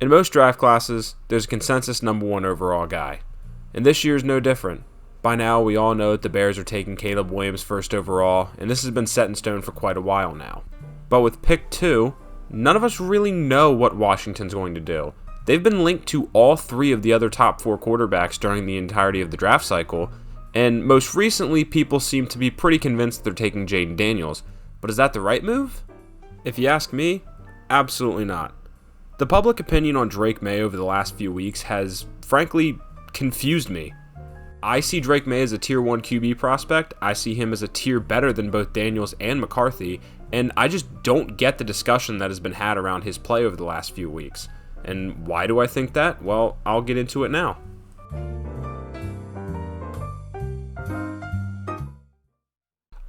In most draft classes, there's a consensus number one overall guy, and this year is no different. By now, we all know that the Bears are taking Caleb Williams first overall, and this has been set in stone for quite a while now. But with pick 2, none of us really know what Washington's going to do. They've been linked to all 3 of the other top 4 quarterbacks during the entirety of the draft cycle, and most recently, people seem to be pretty convinced they're taking Jaden Daniels. But is that the right move? If you ask me, absolutely not. The public opinion on Drake Maye over the last few weeks has, frankly, confused me. I see Drake Maye as a tier 1 QB prospect. I see him as a tier better than both Daniels and McCarthy, and I just don't get the discussion that has been had around his play over the last few weeks. And why do I think that? Well, I'll get into it now.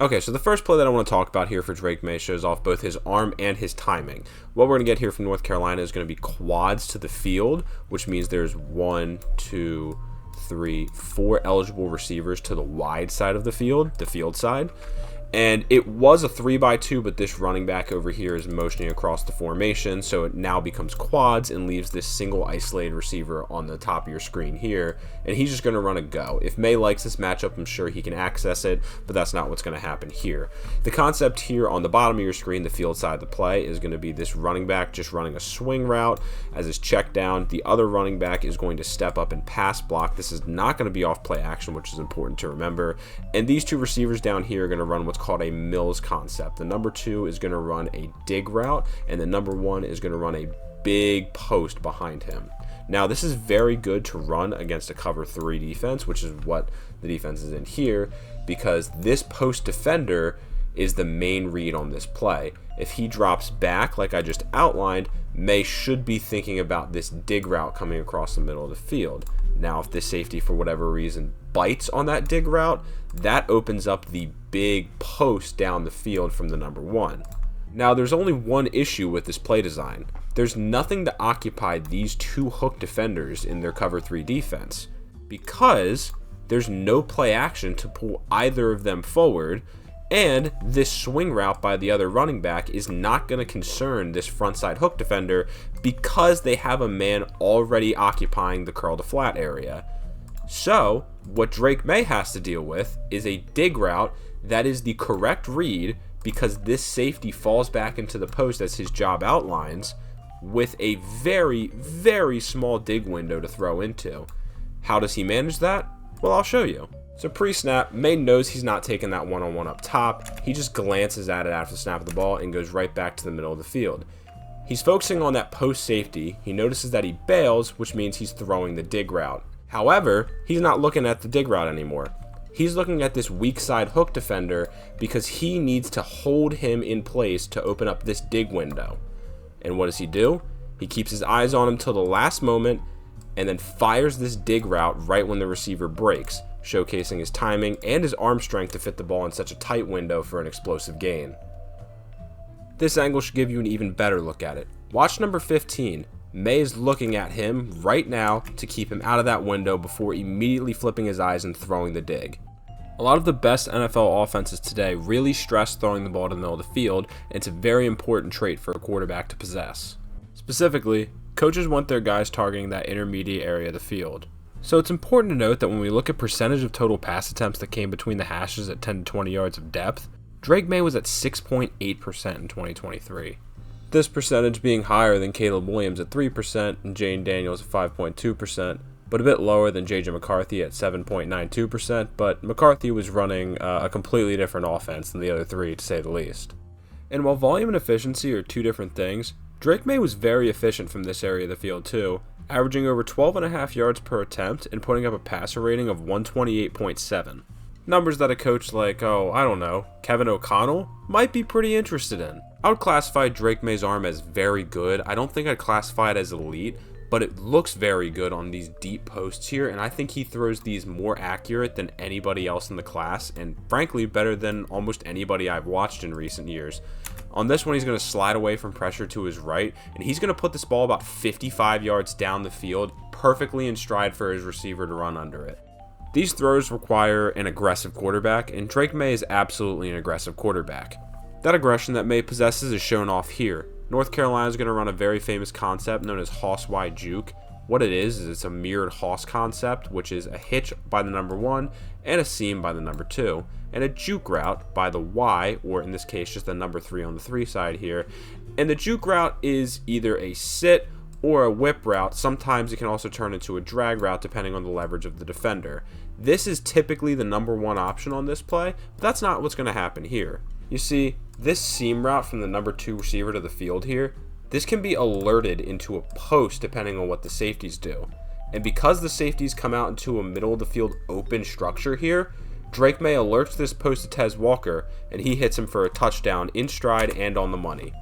Okay, so the first play that I want to talk about here for Drake Maye shows off both his arm and his timing. What we're going to get here from North Carolina is going to be quads to the field, which means there's 1, 2, 3, 4 eligible receivers to the wide side of the field side. And it was a 3x2, but this running back over here is motioning across the formation, so it now becomes quads and leaves this single isolated receiver on the top of your screen here, and he's just going to run a go. If Maye likes this matchup, I'm sure he can access it, but that's not what's going to happen here. The concept here on the bottom of your screen, the field side of the play, is going to be this running back just running a swing route as his check down. The other running back is going to step up and pass block. This is not going to be off play action, which is important to remember. And these 2 receivers down here are going to run what's called a Mills concept. The number 2 is going to run a dig route, and the number 1 is going to run a big post behind him. Now, this is very good to run against a cover 3 defense, which is what the defense is in here, because this post defender is the main read on this play. If he drops back, like I just outlined, Maye should be thinking about this dig route coming across the middle of the field. Now, if this safety, for whatever reason, bites on that dig route, that opens up the big post down the field from the number 1. Now, there's only one issue with this play design. There's nothing to occupy these 2 hook defenders in their cover 3 defense, because there's no play action to pull either of them forward, and this swing route by the other running back is not going to concern this frontside hook defender because they have a man already occupying the curl to flat area. So, what Drake Maye has to deal with is a dig route that is the correct read, because this safety falls back into the post as his job outlines, with a very, very small dig window to throw into. How does he manage that? Well, I'll show you. So pre-snap, Maye knows he's not taking that one-on-one up top. He just glances at it after the snap of the ball and goes right back to the middle of the field. He's focusing on that post safety. He notices that he bails, which means he's throwing the dig route. However, he's not looking at the dig route anymore. He's looking at this weak side hook defender because he needs to hold him in place to open up this dig window. And what does he do? He keeps his eyes on him till the last moment and then fires this dig route right when the receiver breaks, showcasing his timing and his arm strength to fit the ball in such a tight window for an explosive gain. This angle should give you an even better look at it. Watch number 15. Maye is looking at him right now to keep him out of that window before immediately flipping his eyes and throwing the dig. A lot of the best NFL offenses today really stress throwing the ball to the middle of the field, and it's a very important trait for a quarterback to possess. Specifically, coaches want their guys targeting that intermediate area of the field. So it's important to note that when we look at percentage of total pass attempts that came between the hashes at 10 to 20 yards of depth, Drake Maye was at 6.8% in 2023. This percentage being higher than Caleb Williams at 3% and Jaden Daniels at 5.2%, but a bit lower than J.J. McCarthy at 7.92%, but McCarthy was running a completely different offense than the other 3, to say the least. And while volume and efficiency are 2 different things, Drake Maye was very efficient from this area of the field too, averaging over 12.5 yards per attempt and putting up a passer rating of 128.7. Numbers that a coach like, Kevin O'Connell might be pretty interested in. I would classify Drake Maye's arm as very good. I don't think I'd classify it as elite, but it looks very good on these deep posts here, and I think he throws these more accurate than anybody else in the class, and frankly, better than almost anybody I've watched in recent years. On this one, he's going to slide away from pressure to his right, and he's going to put this ball about 55 yards down the field, perfectly in stride for his receiver to run under it. These throws require an aggressive quarterback, and Drake Maye is absolutely an aggressive quarterback. That aggression that Maye possesses is shown off here. North Carolina is going to run a very famous concept known as Hoss-Y juke. What it is it's a mirrored Hoss concept, which is a hitch by the number 1 and a seam by the number 2, and a juke route by the Y, or in this case just the number 3 on the 3 side here. And the juke route is either a sit or a whip route. Sometimes it can also turn into a drag route depending on the leverage of the defender. This is typically the number 1 option on this play, but that's not what's going to happen here. You see, this seam route from the number 2 receiver to the field here, this can be alerted into a post depending on what the safeties do. And because the safeties come out into a middle of the field open structure here, Drake Maye alerts this post to Tez Walker, and he hits him for a touchdown in stride and on the money.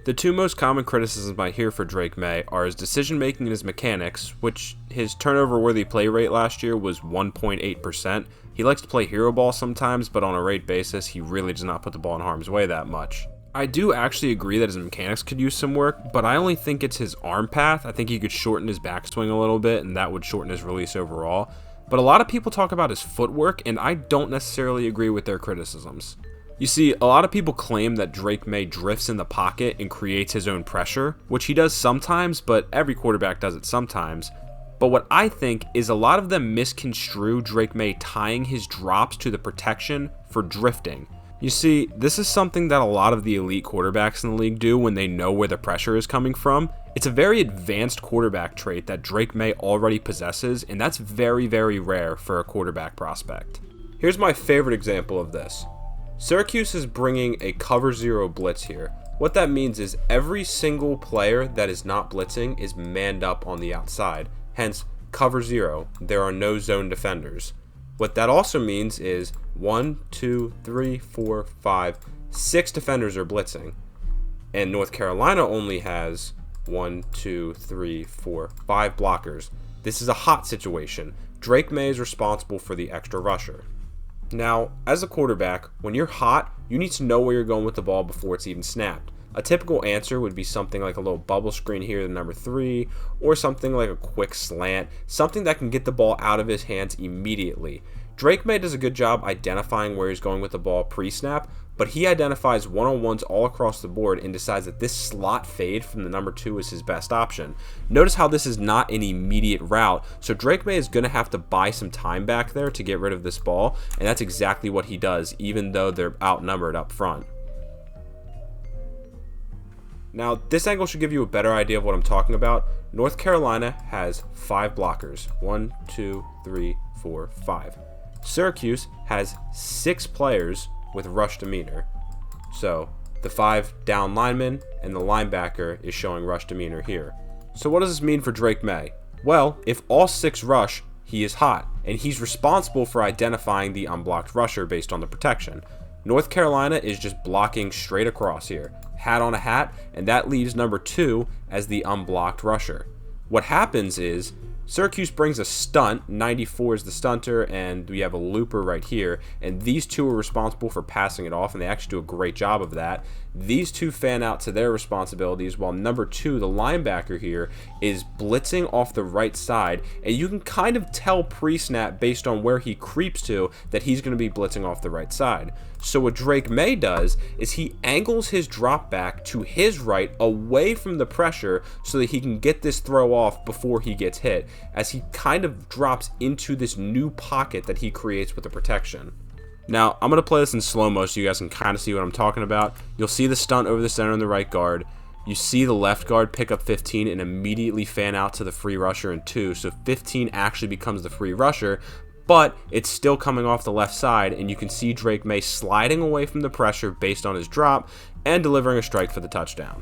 The 2 most common criticisms I hear for Drake Maye are his decision making and his mechanics, which his turnover worthy play rate last year was 1.8%. He likes to play hero ball sometimes, but on a rate basis, he really does not put the ball in harm's way that much. I do actually agree that his mechanics could use some work, but I only think it's his arm path. I think he could shorten his backswing a little bit, and that would shorten his release overall. But a lot of people talk about his footwork, and I don't necessarily agree with their criticisms. You see, a lot of people claim that Drake Maye drifts in the pocket and creates his own pressure, which he does sometimes, but every quarterback does it sometimes. But what I think is a lot of them misconstrue Drake Maye tying his drops to the protection for drifting. You see, this is something that a lot of the elite quarterbacks in the league do when they know where the pressure is coming from. It's a very advanced quarterback trait that Drake Maye already possesses, and that's very, very rare for a quarterback prospect. Here's my favorite example of this. Syracuse is bringing a cover 0 blitz here. What that means is every single player that is not blitzing is manned up on the outside. Hence, cover 0. There are no zone defenders. What that also means is 1, 2, 3, 4, 5, 6 defenders are blitzing. And North Carolina only has 1, 2, 3, 4, 5 blockers. This is a hot situation. Drake Maye is responsible for the extra rusher. Now, as a quarterback, when you're hot, you need to know where you're going with the ball before it's even snapped. A typical answer would be something like a little bubble screen here, the number 3, or something like a quick slant, something that can get the ball out of his hands immediately. Drake Maye does a good job identifying where he's going with the ball pre-snap, but he identifies one-on-ones all across the board and decides that this slot fade from the number 2 is his best option. Notice how this is not an immediate route, so Drake Maye is going to have to buy some time back there to get rid of this ball, and that's exactly what he does, even though they're outnumbered up front. Now, this angle should give you a better idea of what I'm talking about. North Carolina has 5 blockers. 1, 2, 3, 4, 5. Syracuse has 6 players with rush demeanor. So the 5 down linemen and the linebacker is showing rush demeanor here. So what does this mean for Drake Maye? Well, if all 6 rush, he is hot, and he's responsible for identifying the unblocked rusher based on the protection. North Carolina is just blocking straight across here. Hat on a hat, and that leaves number 2 as the unblocked rusher. What happens is Syracuse brings a stunt, 94 is the stunter, and we have a looper right here, and these 2 are responsible for passing it off, and they actually do a great job of that. These 2 fan out to their responsibilities, while number 2, the linebacker here, is blitzing off the right side, and you can kind of tell pre-snap based on where he creeps to that he's going to be blitzing off the right side. So what Drake Maye does is he angles his drop back to his right away from the pressure so that he can get this throw off before he gets hit, as he kind of drops into this new pocket that he creates with the protection. Now, I'm going to play this in slow-mo so you guys can kind of see what I'm talking about. You'll see the stunt over the center and the right guard. You see the left guard pick up 15 and immediately fan out to the free rusher in 2. So 15 actually becomes the free rusher, but it's still coming off the left side, and you can see Drake Maye sliding away from the pressure based on his drop and delivering a strike for the touchdown.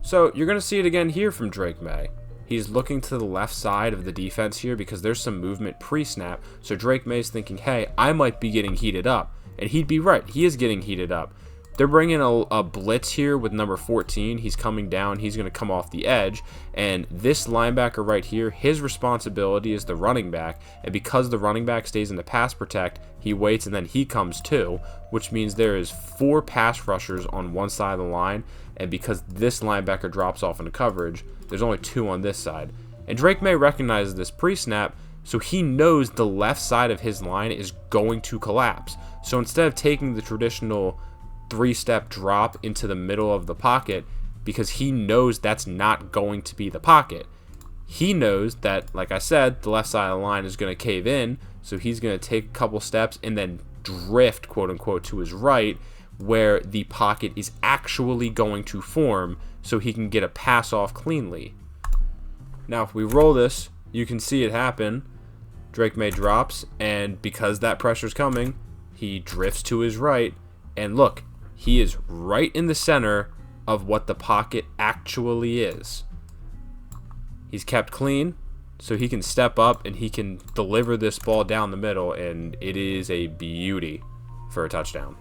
So you're going to see it again here from Drake Maye. He's looking to the left side of the defense here because there's some movement pre-snap. So Drake Maye's thinking, hey, I might be getting heated up. And he'd be right. He is getting heated up. They're bringing a blitz here with number 14. He's coming down. He's going to come off the edge. And this linebacker right here, his responsibility is the running back. And because the running back stays in the pass protect, he waits and then he comes too, which means there is 4 pass rushers on one side of the line. And because this linebacker drops off into coverage, there's only 2 on this side. And Drake Maye recognizes this pre-snap, So he knows the left side of his line is going to collapse. So instead of taking the traditional 3-step drop into the middle of the pocket, because he knows that's not going to be the pocket, he knows that, like I said, the left side of the line is going to cave in. So he's going to take a couple steps and then drift, quote unquote, to his right, where the pocket is actually going to form, so he can get a pass off cleanly. Now, if we roll this, you can see it happen. Drake Maye drops, and because that pressure's coming, he drifts to his right, and look, he is right in the center of what the pocket actually is. He's kept clean, so he can step up and he can deliver this ball down the middle, and it is a beauty for a touchdown.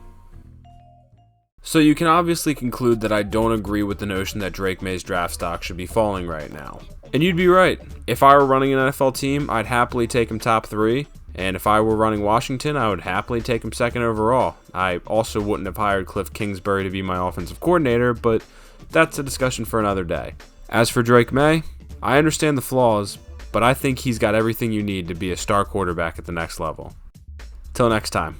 So you can obviously conclude that I don't agree with the notion that Drake Maye's draft stock should be falling right now. And you'd be right. If I were running an NFL team, I'd happily take him top 3. And if I were running Washington, I would happily take him 2nd overall. I also wouldn't have hired Cliff Kingsbury to be my offensive coordinator, but that's a discussion for another day. As for Drake Maye, I understand the flaws, but I think he's got everything you need to be a star quarterback at the next level. Till next time.